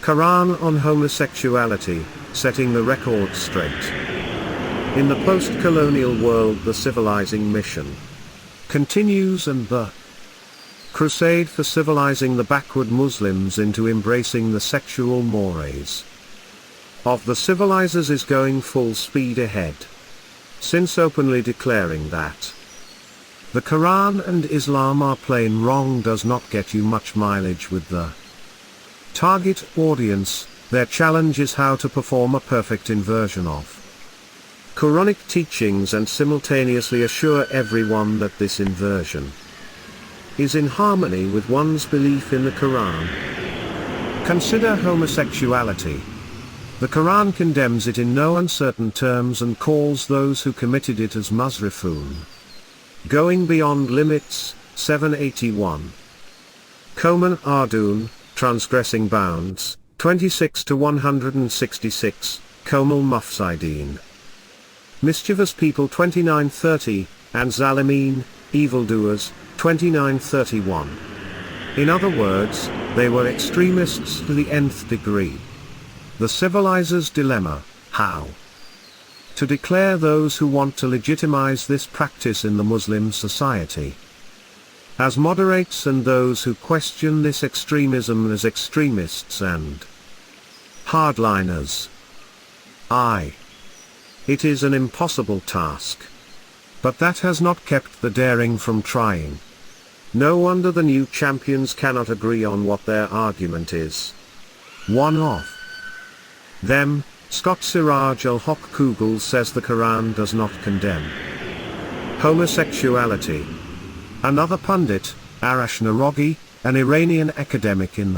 Qur'an on homosexuality, setting the record straight. In the post-colonial world, the civilizing mission continues, and the crusade for civilizing the backward Muslims into embracing the sexual mores of the civilizers is going full speed ahead, since openly declaring that the Quran and Islam are plain wrong does not get you much mileage with the target audience. Their challenge is how to perform a perfect inversion of Quranic teachings and simultaneously assure everyone that this inversion is in harmony with one's belief in the Quran. Consider homosexuality. The Quran condemns it in no uncertain terms and calls those who committed it as musrifun, going beyond limits. 781. Koman Ardun, transgressing bounds. 26 to 166. Komal Mufsideen, mischievous people. 2930, and Zalimin, evildoers. 2931. In other words, they were extremists to the nth degree. The civilizer's dilemma: how to declare those who want to legitimize this practice in the Muslim society as moderates and those who question this extremism as extremists and hardliners. It is an impossible task. But that has not kept the daring from trying. No wonder the new champions cannot agree on what their argument is. One of them, Scott Siraj al-Haq Kugel, says the Quran does not condemn homosexuality. Another pundit, Arash Naroghi, an Iranian academic in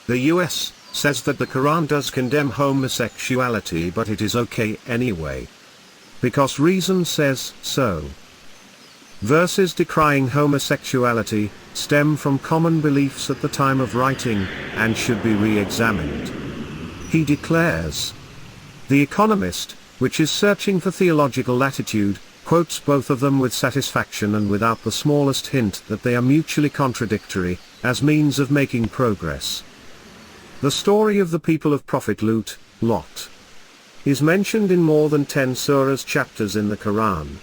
the US, says that the Quran does condemn homosexuality, but it is okay anyway, because reason says so. Verses decrying homosexuality stem from common beliefs at the time of writing, and should be re-examined. He declares. The Economist, which is searching for theological latitude, quotes both of them with satisfaction and without the smallest hint that they are mutually contradictory, as means of making progress. The story of the people of Prophet Lot, is mentioned in more than 10 surahs chapters in the Quran.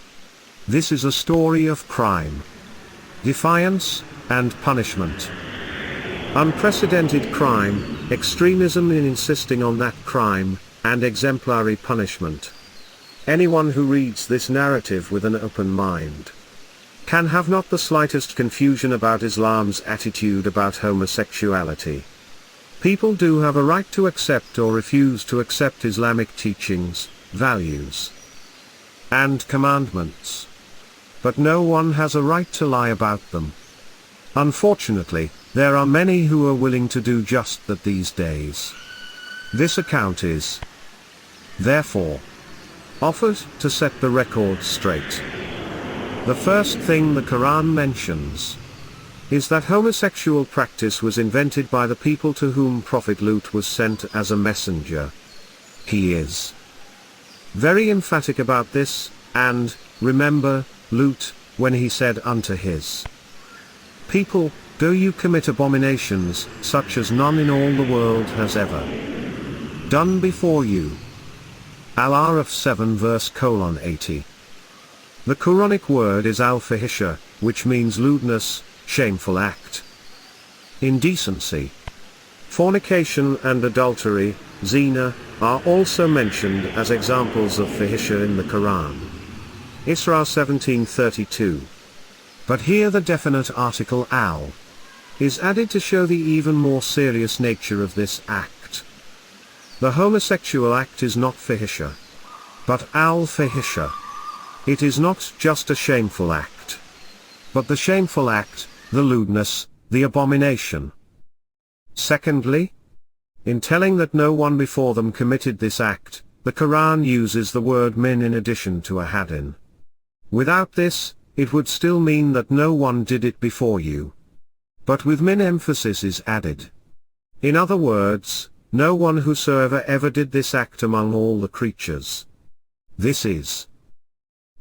This is a story of crime, defiance, and punishment. Unprecedented crime, extremism in insisting on that crime, and exemplary punishment. Anyone who reads this narrative with an open mind can have not the slightest confusion about Islam's attitude about homosexuality. People do have a right to accept or refuse to accept Islamic teachings, values, and commandments. But no one has a right to lie about them. Unfortunately, there are many who are willing to do just that these days. This account is, therefore, offered to set the record straight. The first thing the Quran mentions is that homosexual practice was invented by the people to whom Prophet Lut was sent as a messenger. He is very emphatic about this, and, remember, Lut, when he said unto his people, do you commit abominations, such as none in all the world has ever done before you? Al-Araf 7 verse 80. The Quranic word is al-fahisha, which means lewdness, shameful act, indecency. Fornication and adultery, zina, are also mentioned as examples of fahisha in the Quran. Isra 17:32. But here the definite article al is added to show the even more serious nature of this act. The homosexual act is not fahisha, but al-fahisha. It is not just a shameful act, but the shameful act, the lewdness, the abomination. Secondly, in telling that no one before them committed this act, the Quran uses the word min in addition to a hadin. Without this, it would still mean that no one did it before you. But with min emphasis is added. In other words, no one whosoever ever did this act among all the creatures. This is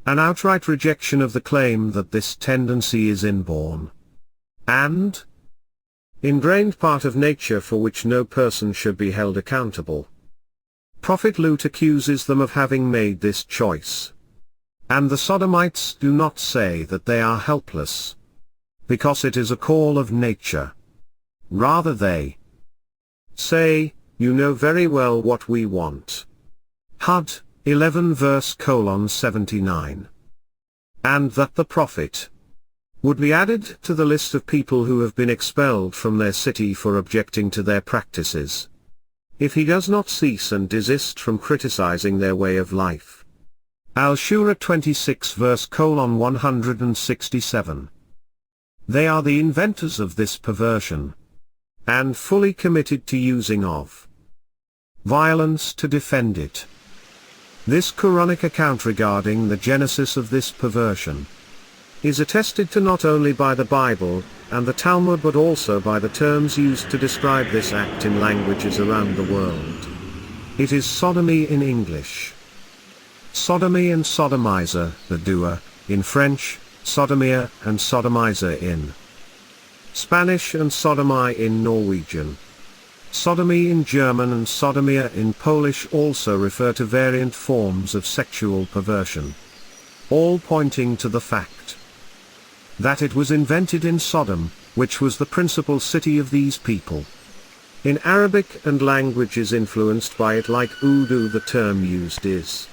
an outright rejection of the claim that this tendency is inborn. And ingrained part of nature for which no person should be held accountable. Prophet Lut accuses them of having made this choice. And the Sodomites do not say that they are helpless, because it is a call of nature. Rather they say, you know very well what we want. Hud, 11 verse 79. And that the prophet would be added to the list of people who have been expelled from their city for objecting to their practices, if he does not cease and desist from criticizing their way of life. Al-Shura 26 verse 167. They are the inventors of this perversion, and fully committed to using of violence to defend it. This Quranic account regarding the genesis of this perversion is attested to not only by the Bible and the Talmud but also by the terms used to describe this act in languages around the world. It is sodomy in English, sodomy and sodomizer, the doer, in French, sodomia and sodomizer in Spanish and sodomy in Norwegian. Sodomy in German and sodomia in Polish also refer to variant forms of sexual perversion, all pointing to the fact that it was invented in Sodom, which was the principal city of these people. In Arabic and languages influenced by it like Urdu, the term used is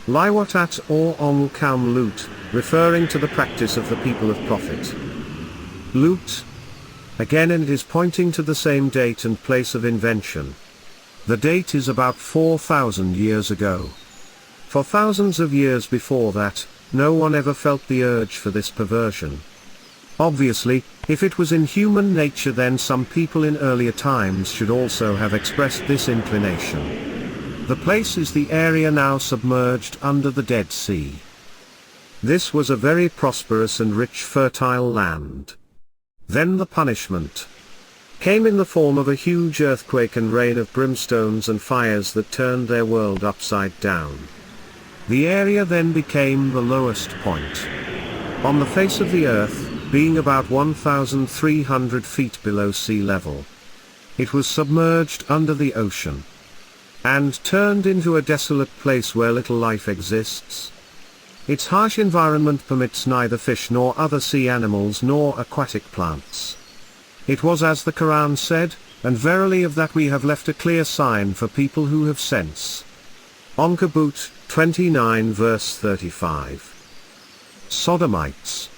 liwatat or kaum Lut, referring to the practice of the people of Prophet Lut. Again, and it is pointing to the same date and place of invention. The date is about 4,000 years ago. For thousands of years before that, no one ever felt the urge for this perversion. Obviously, if it was in human nature, then some people in earlier times should also have expressed this inclination. The place is the area now submerged under the Dead Sea. This was a very prosperous and rich fertile land. Then the punishment came in the form of a huge earthquake and rain of brimstones and fires that turned their world upside down. The area then became the lowest point on the face of the earth, being about 1,300 feet below sea level. It was submerged under the ocean and turned into a desolate place where little life exists. Its harsh environment permits neither fish nor other sea animals nor aquatic plants. It was as the Qur'an said, and verily of that we have left a clear sign for people who have sense. Ankabut, 29 verse 35. Sodomites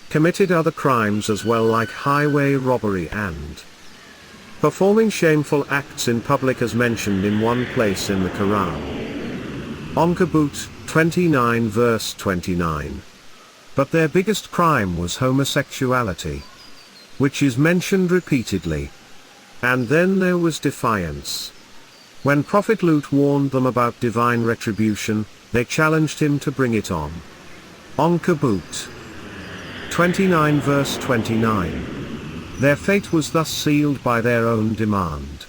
committed other crimes as well, like highway robbery and performing shameful acts in public as mentioned in one place in the Qur'an. Ankabut, 29 verse 29. But their biggest crime was homosexuality, which is mentioned repeatedly. And then there was defiance. When Prophet Lut warned them about divine retribution, they challenged him to bring it on. Ankabut 29 verse 29. Their fate was thus sealed by their own demand.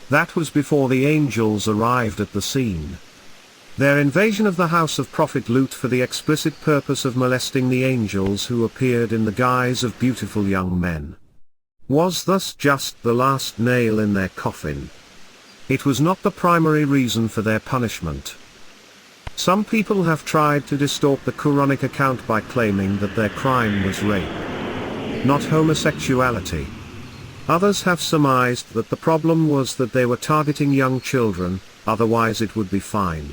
That was before the angels arrived at the scene. Their invasion of the house of Prophet Lut for the explicit purpose of molesting the angels who appeared in the guise of beautiful young men was thus just the last nail in their coffin. It was not the primary reason for their punishment. Some people have tried to distort the Quranic account by claiming that their crime was rape, not homosexuality. Others have surmised that the problem was that they were targeting young children, otherwise it would be fine.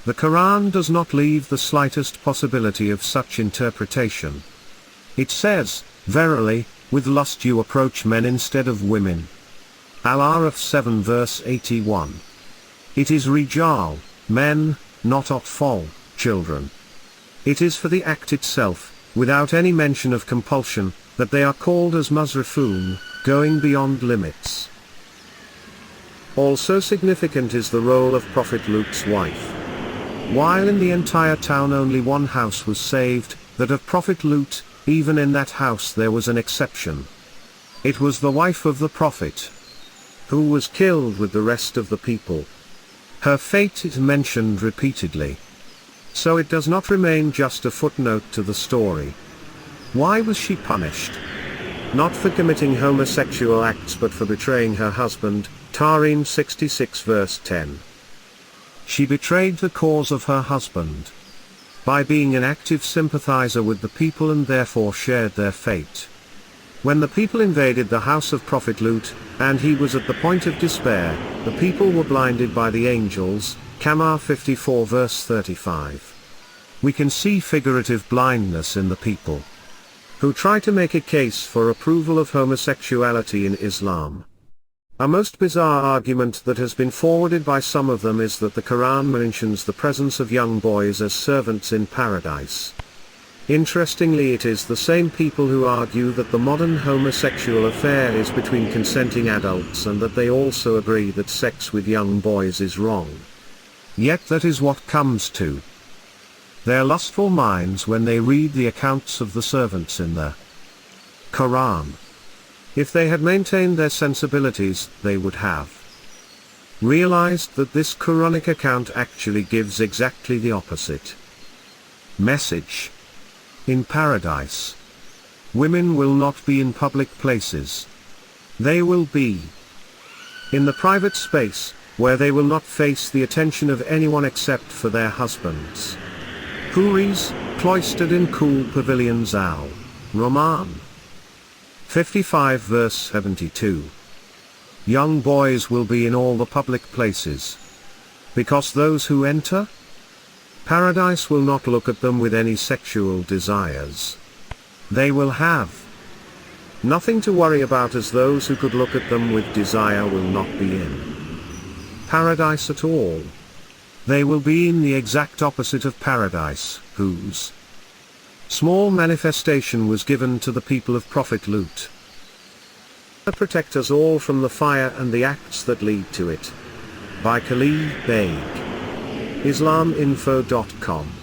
The Quran does not leave the slightest possibility of such interpretation. It says, verily, with lust you approach men instead of women. Al-Araf 7 verse 81. It is rijal, men, not atfal, children. It is for the act itself, without any mention of compulsion, that they are called as musrifun, going beyond limits. Also significant is the role of Prophet Lut's wife. While in the entire town only one house was saved, that of Prophet Lut, even in that house there was an exception. It was the wife of the Prophet, who was killed with the rest of the people. Her fate is mentioned repeatedly, so it does not remain just a footnote to the story. Why was she punished? not for committing homosexual acts but for betraying her husband, Tahrim 66 verse 10. She betrayed the cause of her husband by being an active sympathizer with the people and therefore shared their fate. When the people invaded the house of Prophet Lut, and he was at the point of despair, the people were blinded by the angels, Qamar 54 verse 35. We can see figurative blindness in the people who try to make a case for approval of homosexuality in Islam. A most bizarre argument that has been forwarded by some of them is that the Quran mentions the presence of young boys as servants in paradise. Interestingly, it is the same people who argue that the modern homosexual affair is between consenting adults and that they also agree that sex with young boys is wrong. Yet that is what comes to their lustful minds when they read the accounts of the servants in the Quran. If they had maintained their sensibilities, they would have realized that this Quranic account actually gives exactly the opposite message. In paradise, women will not be in public places. They will be in the private space, where they will not face the attention of anyone except for their husbands. Houris, cloistered in cool pavilions. Al-Rahman 55 verse 72. Young boys will be in all the public places, because those who enter paradise will not look at them with any sexual desires. They will have nothing to worry about, as those who could look at them with desire will not be in paradise at all. They will be in the exact opposite of paradise, whose small manifestation was given to the people of Prophet Lut. Protect us all from the fire and the acts that lead to it. By Khalid Beg. IslamInfo.com